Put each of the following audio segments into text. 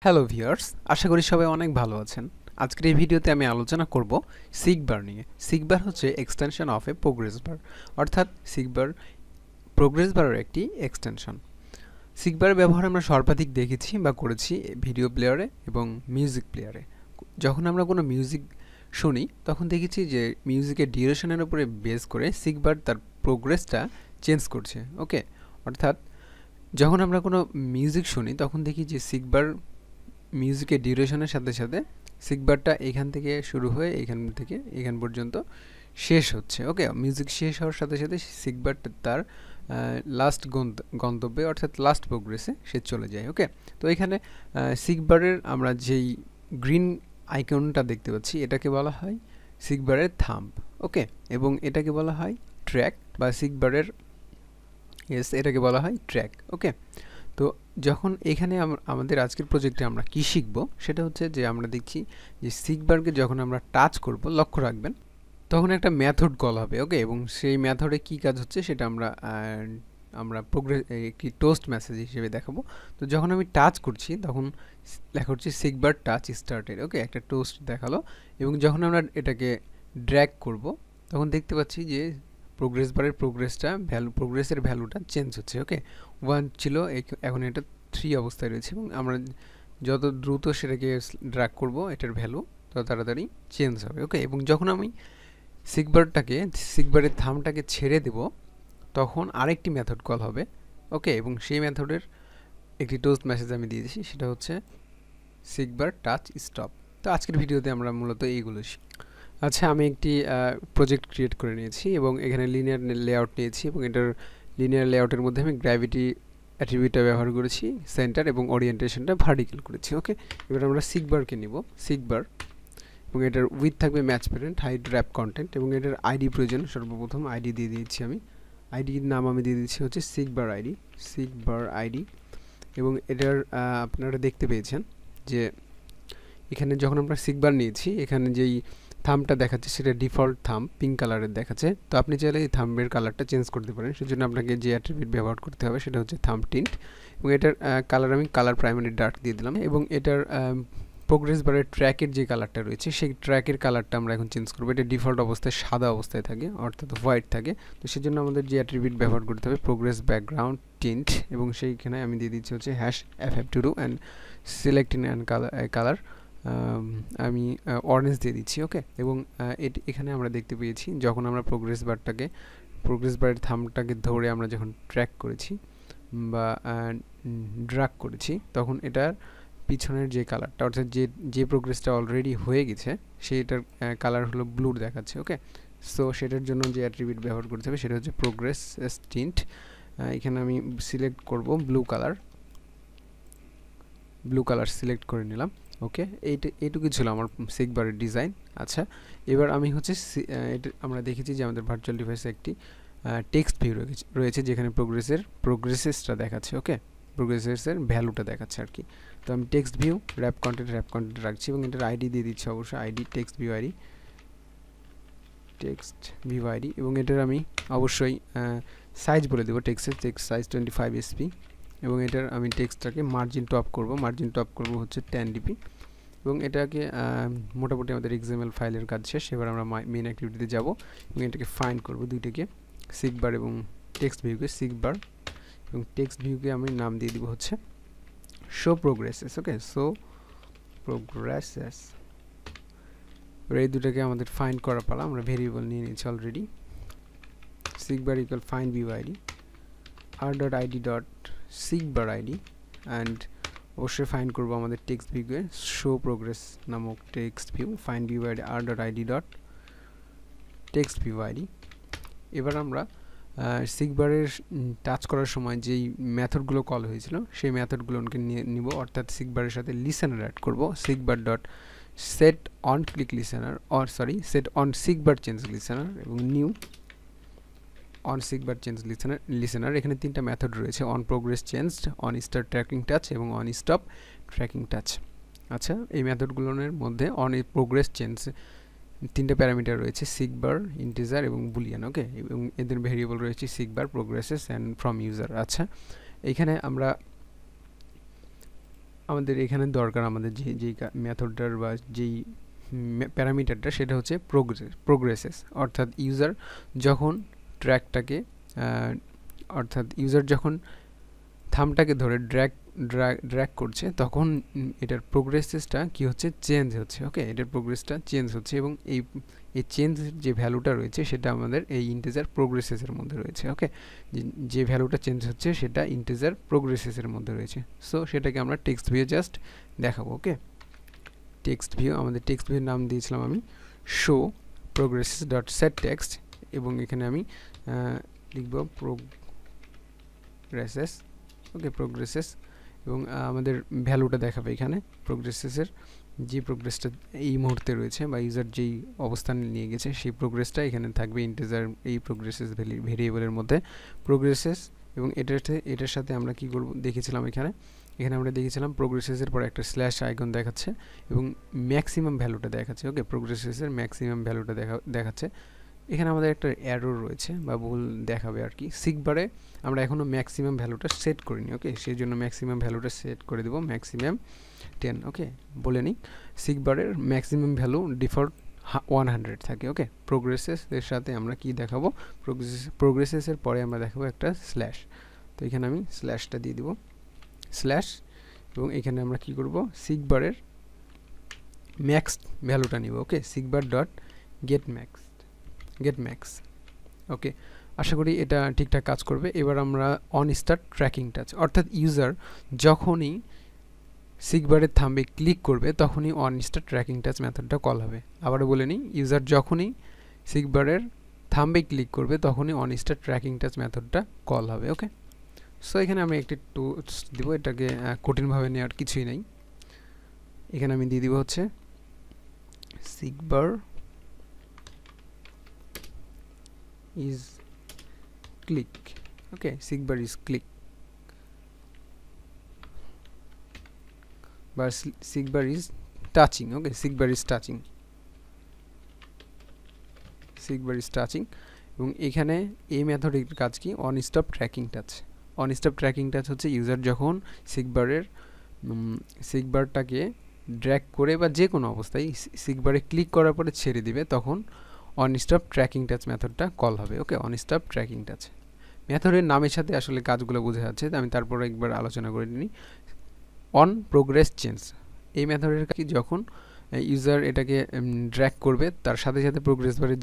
Hello viewers, আশা করি সবাই অনেক ভালো আছেন। আজকের এই ভিডিওতে আমি আলোচনা করব সিগবার নিয়ে। সিগবার হচ্ছে এক্সটেনশন অফ এ প্রোগ্রেস বার, অর্থাৎ সিগবার প্রোগ্রেস বারের একটি এক্সটেনশন। সিগবার ব্যবহার আমরা সর্বাধিক দেখেছি বা করেছি ভিডিও প্লেয়ারে এবং মিউজিক প্লেয়ারে। যখন আমরা কোনো মিউজিক শুনি তখন দেখেছি যে মিউজিকের ডিউরেশনের উপরে বেস করে সিগবার তার প্রোগ্রেসটা চেঞ্জ করছে। ওকে, অর্থাৎ যখন আমরা কোনো মিউজিক শুনি তখন দেখি যে সিগবার মিউজিকের ডিউরেশনের সাথে সাথে সিগবারটা এখান থেকে শুরু হয়ে এখান থেকে এখান পর্যন্ত শেষ হচ্ছে। ওকে, মিউজিক শেষ হওয়ার সাথে সাথে সিগবারটা তার লাস্ট গন্তব্যে অর্থাৎ লাস্ট প্রোগ্রেসে সে চলে যায়। ওকে, তো এখানে সিগবারের আমরা যেই গ্রিন আইকনটা দেখতে পাচ্ছি এটাকে বলা হয় সিগবারের থাম্ব। ওকে, এবং এটাকে বলা হয় ট্র্যাক বা সিগবারের এটাকে বলা হয় ট্র্যাক। ওকে, তো যখন এখানে আমাদের আজকের প্রজেক্টে আমরা কি শিখব সেটা হচ্ছে যে আমরা দেখছি যে সিগবারকে যখন আমরা টাচ করব, লক্ষ্য রাখবেন, তখন একটা মেথড কল হবে। ওকে, এবং সেই মেথডে কি কাজ হচ্ছে সেটা আমরা একটি টোস্ট মেসেজ হিসেবে দেখাবো। তো যখন আমি টাচ করছি তখন লেখা হচ্ছে সিগবার টাচ স্টার্টেড। ওকে, একটা টোস্ট দেখালো, এবং যখন আমরা এটাকে ড্র্যাগ করব তখন দেখতে পাচ্ছি যে প্রোগ্রেস বারের প্রোগ্রেসের ভ্যালুটা চেঞ্জ হচ্ছে। ওকে, 1 ছিল, এখন এটা 3 অবস্থায় রয়েছে, এবং আমরা যত দ্রুত সেটাকে ড্র্যাগ করব এটার ভ্যালু তত তাড়াতাড়ি চেঞ্জ হবে। ওকে, এবং যখন আমি সিগবারের থামটাকে ছেড়ে দেব তখন আরেকটি মেথড কল হবে। ওকে, এবং সেই মেথডের একটি টোস্ট মেসেজ আমি দিয়ে দিচ্ছি, সেটা হচ্ছে সিগবার টাচ স্টপ। তো আজকের ভিডিওতে আমরা মূলত এইগুলো আচ্ছা, আমি একটি প্রজেক্ট ক্রিয়েট করে নিয়েছি এবং এখানে লিনিয়ার লেআউট নিয়েছি, এবং এটার লিনিয়ার লেআউটের মধ্যে আমি গ্র্যাভিটি অ্যাট্রিবিউটটা ব্যবহার করেছি, সেন্টার এবং ওরিয়েন্টেশনটা ভার্টিক্যাল করেছি। ওকে, এবার আমরা সিগবারকে নিব, সিগবার, এবং এটার উইথ থাকবে match parent, hide wrap content, এবং এটার আইডি প্রয়োজন। সর্বপ্রথম আইডি দিয়ে দিয়েছি আমি, আইডির নাম আমি দিয়ে দিচ্ছি হচ্ছে সিগবার আইডি, এবং এটার আপনারা দেখতে পেয়েছেন যে এখানে যখন আমরা সিগবার নিয়েছি এখানে যেই থাম্বটা দেখাচ্ছে সেটা ডিফল্ট থাম্ব পিঙ্ক কালারের দেখাচ্ছে। তো আপনি চাইলে এই থাম্বের কালারটা চেঞ্জ করতে পারেন, সেজন্য আপনাকে যে অ্যাট্রিবিউট ব্যবহার করতে হবে সেটা হচ্ছে থাম্ব টিন্ট, এবং এটার কালার আমি কালার প্রাইমারি ডার্ক দিয়ে দিলাম, এবং এটার প্রোগ্রেস বারের ট্র্যাকের যে কালারটা রয়েছে সেই ট্র্যাকের কালারটা আমরা এখন চেঞ্জ করবো। এটা ডিফল্ট অবস্থায় সাদা অবস্থায় থাকে, অর্থাৎ হোয়াইট থাকে। তো সেজন্য আমাদের যে অ্যাট্রিবিউট ব্যবহার করতে হবে প্রোগ্রেস ব্যাকগ্রাউন্ড টিন্ট, এবং সেইখানে আমি দিয়ে দিচ্ছি হচ্ছে #ff22 and select in and colour আমি অরেঞ্জ দিয়ে দিচ্ছি। ওকে, এবং এখানে আমরা দেখতে পেয়েছি যখন আমরা প্রোগ্রেস বারের থাম্বটাকে ধরে আমরা যখন ট্র্যাক করেছি বা ড্র্যাগ করেছি তখন এটার পিছনের যে কালারটা, অর্থাৎ যে প্রোগ্রেসটা অলরেডি হয়ে গেছে সেইটার কালার হলো ব্লু দেখাচ্ছে। ওকে, সো সেটার জন্য যে অ্যাট্রিবিউট ব্যবহার করতে হবে সেটা হচ্ছে প্রোগ্রেস টিন্ট। এখানে আমি সিলেক্ট করব ব্লু কালার সিলেক্ট করে নিলাম। ওকে, এইটুকুই ছিল আমার সিগবারের ডিজাইন। আচ্ছা, এবার আমি হচ্ছে এটা আমরা দেখেছি যে আমাদের ভার্চুয়াল ডিভাইসে একটি টেক্সট ভিউ রয়েছে যেখানে প্রোগ্রেসেসটা দেখাচ্ছে। ওকে, প্রোগ্রেসেসের ভ্যালুটা দেখাচ্ছে আর কি। তো আমি টেক্সট ভিউ র্যাপ কন্টেন্ট রাখছি, এবং এটার আইডি দিয়ে দিচ্ছি অবশ্যই আইডি টেক্সট ভিউ আইডি, এবং এটার আমি অবশ্যই সাইজ বলে দেবো, টেক্সট সাইজ 25 SP, এবং এটার আমি টেক্সটটাকে মার্জিন টপ করব হচ্ছে 10 dp, এবং এটাকে মোটামুটি আমাদের XML ফাইলের কাজ শেষ। এবার আমরা মেইন অ্যাক্টিভিটিতে যাব এবং এটাকে ফাইন্ড করব দুইটাকে, সিগবার এবং টেক্সট ভিউকে। সিগবার এবং টেক্সট ভিউকে আমি নাম দিয়ে দিব হচ্ছে শো প্রোগ্রেসেস। ওকে, শো প্রোগ্রেসেস। এবার এই দুটাকে আমাদের ফাইন্ড করা পালা, আমরা ভেরিয়েবল নিয়ে নিয়েছি already. Seekbar equal find view ID r.id.sigbar id, and অবশ্যই ফাইন্ড করবো আমাদের টেক্সট ভিউকে শো প্রোগ্রেস নামক text view, find view ID r.id.textViewId। এবার আমরা সিগবারের টাচ করার সময় যেই মেথডগুলো কল হয়েছিল সেই মেথডগুলোকে নিব, অর্থাৎ সিগবারের সাথে লিসেনার অ্যাড করব, seekbar dot set on click listener set on seekbar change listener, এবং new on seekbar change listener. এখানে তিনটা মেথড রয়েছে, on progress changed, on start tracking touch এবং অন স্টপ ট্র্যাকিং টাচ। আচ্ছা, এই মেথডগুলোর মধ্যে অন প্রোগ্রেস চেঞ্জ তিনটা প্যারামিটার রয়েছে, সিগবার, ইন্টিজার এবং বুলিয়ান। ওকে, এবং এদের ভেরিয়েবল রয়েছে সিগবার, প্রোগ্রেসেস অ্যান্ড ফ্রম ইউজার। আচ্ছা, এইখানে আমরা আমাদের এখানে দরকার আমাদের যেই মেথডটার বা যেই প্যারামিটারটা, সেটা হচ্ছে প্রোগ্রেসেস, অর্থাৎ ইউজার যখন ট্র্যাকটাকে অর্থাৎ ইউজার যখন থামটাকে ধরে ড্র্যাগ করছে, তখন এটার প্রোগ্রেসেসটা কি হচ্ছে, চেঞ্জ হচ্ছে। ওকে, এটার প্রোগ্রেসটা চেঞ্জ হচ্ছে এবং এই চেঞ্জ যে ভ্যালুটা রয়েছে সেটা আমাদের এই ইন্টিজার প্রোগ্রেসেসের মধ্যে রয়েছে। ওকে, যে ভ্যালুটা চেঞ্জ হচ্ছে সেটা ইন্টিজার প্রোগ্রেসেসের মধ্যে রয়েছে। সো সেটাকে আমরা টেক্সট ভিউ জাস্ট দেখাবো। ওকে, টেক্সট ভিউ, আমাদের টেক্সট ভিউর নাম দিয়েছিলাম আমি show progresses dot set text, এবং এখানে আমি লিখব প্রোগ্রেসেস। ওকে, প্রোগ্রেসেস, এবং আমাদের ভ্যালুটা দেখাবে এখানে প্রোগ্রেসেসের যে প্রোগ্রেসটা এই মুহূর্তে রয়েছে বা ইউজার যেই অবস্থানে নিয়ে গেছে সেই প্রোগ্রেসটা এখানে থাকবে ইন্টিজার এই প্রোগ্রেসেস ভেরিয়েবলের মধ্যে প্রোগ্রেসেস। এবং এটার সাথে আমরা কি করব দেখেছিলাম, এখানে আমরা দেখেছিলাম প্রোগ্রেসেসের পরে একটা স্ল্যাশ আইকন দেখাচ্ছে এবং ম্যাক্সিমাম ভ্যালুটা দেখাচ্ছে। ওকে, প্রোগ্রেসেসের ম্যাক্সিমাম ভ্যালুটা দেখাচ্ছে। এখানে আমাদের একটা এরর রয়েছে বা ভুল দেখাবে আর কি। সিগবারে আমরা এখনও ম্যাক্সিমাম ভ্যালুটা সেট করিনি। ওকে, সেই জন্য ম্যাক্সিমাম ভ্যালুটা সেট করে দেবো ম্যাক্সিমাম 10। ওকে, বলে নিই সিগবারের ম্যাক্সিমাম ভ্যালু ডিফল্ট 100 থাকে। ওকে, প্রোগ্রেসেসের সাথে আমরা কি দেখাবো, প্রোগ্রেসেসের পরে আমরা দেখাবো একটা স্ল্যাশ। তো এখানে আমি স্ল্যাশটা দিয়ে দিব, স্ল্যাশ, এবং এখানে আমরা কি করব, সিগবারের ম্যাক্স ভ্যালুটা নিব। Okay, seekbar dot get max. Okay, আশা করি এটা ঠিকঠাক কাজ করবে। এবার আমরা অন স্টার্ট ট্র্যাকিং টাচ, অর্থাৎ ইউজার যখনই সিগবারের থাম্বে ক্লিক করবে তখনই অন স্টার্ট ট্র্যাকিং টাচ মেথডটা কল হবে। আবারও বলে নিই, ইউজার যখনই সিগবারের থাম্বে ক্লিক করবে তখনই অন স্টার্ট ট্র্যাকিং টাচ মেথডটা কল হবে। ওকে, সো এখানে আমি একটি টুলস দিব, এটাকে কঠিনভাবে নেওয়ার কিছুই নেই। এখানে আমি দিয়ে দিব হচ্ছে সিগবার is click. Okay, sigbar is click, but sigbar is touching. Okay, sigbar is touching এবং এখানে এই মেথডের কাজ কি, on stop tracking touch. On stop tracking touch হচ্ছে ইউজার যখন সিগবারটাকে ড্র্যাগ করে বা যে কোনো অবস্থায় সিগবারে ক্লিক করার পরে ছেড়ে দিবে, তখন অন স্টপ ট্র্যাকিং টাচ মেথডটা কল হবে। Okay, on stop tracking touch মেথডের নামের সাথে আসলে কাজগুলো বোঝা যাচ্ছে, আমি তারপরে একবার আলোচনা করে নিই। অন প্রোগ্রেস চেঞ্জ, এই মেথডের কি, যখন ইউজার এটাকে ড্র্যাগ করবে তার সাথে সাথে প্রোগ্রেস বারের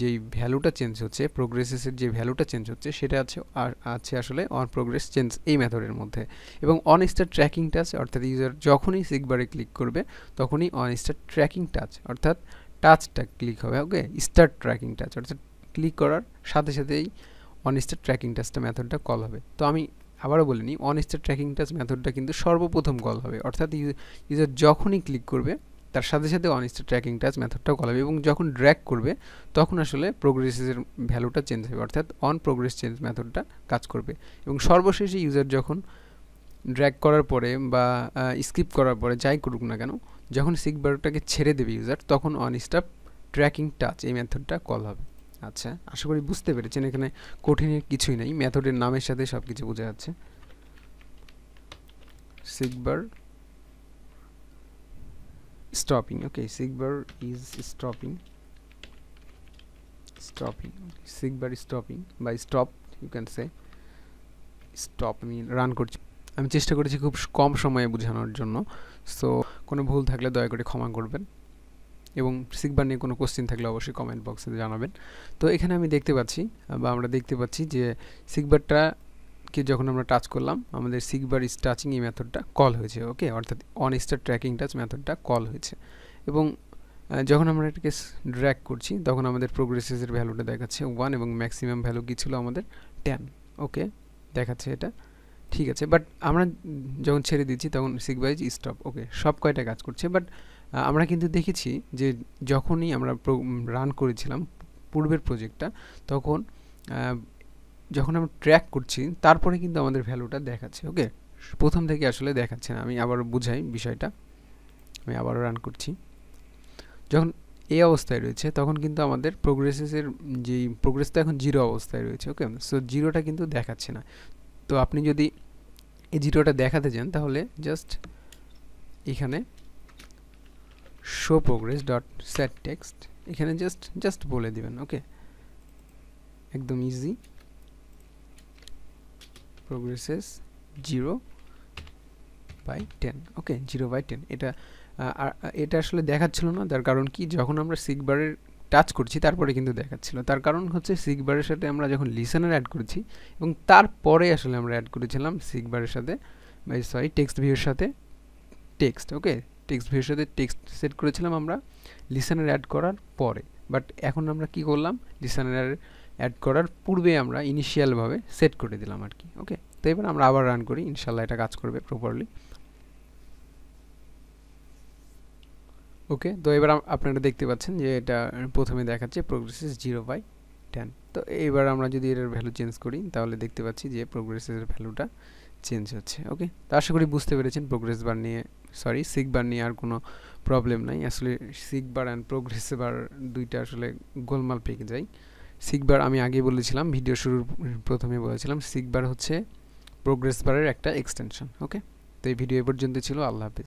যেই ভ্যালুটা চেঞ্জ হচ্ছে, প্রোগ্রেসেসের যে ভ্যালুটা চেঞ্জ হচ্ছে সেটা আছে আসলে অন প্রোগ্রেস চেঞ্জ এই মেথডের মধ্যে। এবং অন স্টার্ট ট্র্যাকিং টাচ, অর্থাৎ ইউজার যখনই সিগবারে ক্লিক করবে তখনই অন স্টার্ট ট্র্যাকিং টাচ, অর্থাৎ টাচটা ক্লিক হবে। ওকে, স্টার্ট ট্র্যাকিং টাচ, অর্থাৎ ক্লিক করার সাথে সাথেই অন স্টার্ট ট্র্যাকিং টাচটা মেথডটা কল হবে। তো আমি আবারও বলে নিই, অন স্টার্ট ট্র্যাকিং টাচ মেথডটা কিন্তু সর্বপ্রথম কল হবে, অর্থাৎ ইউজার যখনই ক্লিক করবে তার সাথে সাথে অন স্টার্ট ট্র্যাকিং টাচ মেথডটা কল হবে, এবং যখন ড্র্যাগ করবে তখন আসলে প্রোগ্রেসের ভ্যালুটা চেঞ্জ হবে, অর্থাৎ অন প্রোগ্রেস চেঞ্জ মেথডটা কাজ করবে। এবং সর্বশেষে ইউজার যখন ড্র্যাগ করার পরে বা স্কিপ করার পরে যাই করুক না কেন, যখন সিগবারটাকে ছেড়ে দেবে ইউজার, তখন অন স্টপ ট্র্যাকিং টাচ এই মেথডটা কল হবে। আচ্ছা, আশা করি বুঝতে পেরেছেন, এখানে কঠিনের কিছুই নেই, মেথডের নামের সাথে সব কিছু বোঝা যাচ্ছে। Seekbar stopping. Okay, seekbar is stopping, seekbar stopping বা stop, you can say stop. আমি রান করছি, আমি চেষ্টা করেছি খুব কম সময়ে বোঝানোর জন্য, সো কোনো ভুল থাকলে দয়া করে ক্ষমা করবেন, এবং সিগবার নিয়ে কোনো কোশ্চেন থাকলে অবশ্যই কমেন্ট বক্সে জানাবেন। তো এখানে আমি দেখতে পাচ্ছি বা আমরা দেখতে পাচ্ছি যে সিগবারটাকে যখন আমরা টাচ করলাম আমাদের সিগবার ইজ টাচিং এই মেথডটা কল হয়েছে। ওকে, অর্থাৎ অন স্টার্ট ট্র্যাকিং টাচ মেথডটা কল হয়েছে। এবং যখন আমরা এটাকে ড্র্যাগ করছি তখন আমাদের প্রোগ্রেসেসের ভ্যালুটা দেখাচ্ছে 1 এবং ম্যাক্সিমাম ভ্যালু কী ছিল আমাদের 10। ওকে, দেখাচ্ছে এটা ঠিক আছে, বাট আমরা যখন ছেড়ে দিচ্ছি তখন সিগবার ইজ স্টপ। ওকে, সব কয়টা কাজ করছে, বাট আমরা কিন্তু দেখেছি যে যখনই আমরা রান করেছিলাম পূর্বের প্রজেক্টটা, তখন যখন আমরা ট্র্যাক করছি তারপরে কিন্তু আমাদের ভ্যালুটা দেখাচ্ছে। ওকে, প্রথম থেকে আসলে দেখাচ্ছে না। আমি আবার বুঝাই বিষয়টা, আমি আবারও রান করছি। যখন এই অবস্থায় রয়েছে তখন কিন্তু আমাদের প্রোগ্রেসেসের যেই প্রোগ্রেসটা এখন 0 অবস্থায় রয়েছে। ওকে, সো 0টা কিন্তু দেখাচ্ছে না। তো আপনি যদি এই জিরোটা দেখাতে চান তাহলে জাস্ট এখানে show progress dot set text এখানে জাস্ট বলে দিবেন। ওকে, একদম ইজি, প্রোগ্রেসেস 0/10। ওকে, 0/10। এটা আসলে দেখাচ্ছিল না, তার কারণ কি, যখন আমরা সিগবারের টাচ করছি তারপরে কিন্তু দেখাচ্ছিল। তার কারণ হচ্ছে সিগবারের সাথে আমরা যখন লিসেনার অ্যাড করেছি এবং তারপরে আসলে আমরা অ্যাড করেছিলাম সিগবারের সাথে টেক্সট ভিউয়ের সাথে টেক্সট। ওকে, টেক্সট ভিউয়ের সাথে টেক্সট সেট করেছিলাম আমরা লিসেনার অ্যাড করার পরে, বাট এখন আমরা কি করলাম, লিসেনার অ্যাড করার পূর্বে আমরা ইনিশিয়ালভাবে সেট করে দিলাম আর কি। ওকে, তো এবার আমরা আবার রান করি, ইনশাল্লাহ এটা কাজ করবে প্রপারলি। ওকে, তো এবার আপনারা দেখতে পাচ্ছেন যে এটা প্রথমে দেখাচ্ছে প্রোগ্রেসেস 0/10। তো এবার আমরা যদি এর ভ্যালু চেঞ্জ করি তাহলে দেখতে পাচ্ছি যে প্রোগ্রেসের ভ্যালুটা চেঞ্জ হচ্ছে। ওকে, তো আশা করি বুঝতে পেরেছেন প্রোগ্রেস বার নিয়ে, সিগবার নিয়ে আর কোনো প্রবলেম নাই। আসলে সিগবার অ্যান্ড প্রোগ্রেস বার দুইটা আসলে গোলমাল পেকে যায়। সিগবার আমি আগে বলেছিলাম, ভিডিও শুরুর প্রথমে বলেছিলাম, সিগবার হচ্ছে প্রোগ্রেস বারের একটা এক্সটেনশন। ওকে, তো এই ভিডিও এ পর্যন্ত ছিল। আল্লাহ হাফেজ।